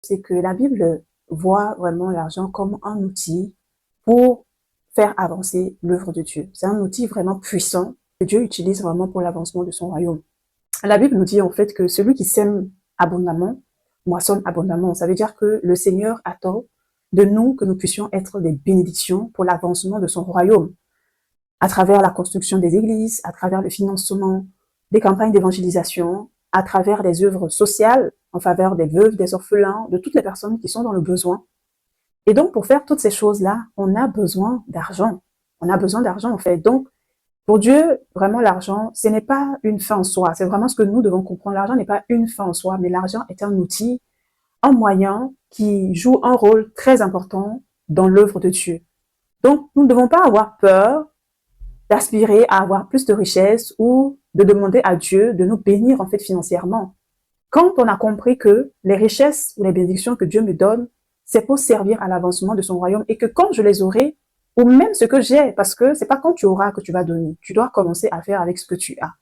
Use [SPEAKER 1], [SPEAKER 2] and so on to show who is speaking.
[SPEAKER 1] c'est que la Bible voit vraiment l'argent comme un outil pour faire avancer l'œuvre de Dieu. C'est un outil vraiment puissant que Dieu utilise vraiment pour l'avancement de son royaume. La Bible nous dit en fait que celui qui sème abondamment moissonne abondamment. Ça veut dire que le Seigneur attend de nous que nous puissions être des bénédictions pour l'avancement de son royaume, à travers la construction des églises, à travers le financement des campagnes d'évangélisation, à travers les œuvres sociales en faveur des veuves, des orphelins, de toutes les personnes qui sont dans le besoin. Et donc, pour faire toutes ces choses-là, on a besoin d'argent. On a besoin d'argent, en fait. Donc, pour Dieu, vraiment, l'argent, ce n'est pas une fin en soi. C'est vraiment ce que nous devons comprendre. L'argent n'est pas une fin en soi, mais l'argent est un outil, un moyen qui joue un rôle très important dans l'œuvre de Dieu. Donc, nous ne devons pas avoir peur d'aspirer à avoir plus de richesses ou de demander à Dieu de nous bénir, en fait, financièrement. Quand on a compris que les richesses ou les bénédictions que Dieu me donne, c'est pour servir à l'avancement de son royaume et que quand je les aurai, ou même ce que j'ai, parce que c'est pas quand tu auras que tu vas donner, tu dois commencer à faire avec ce que tu as.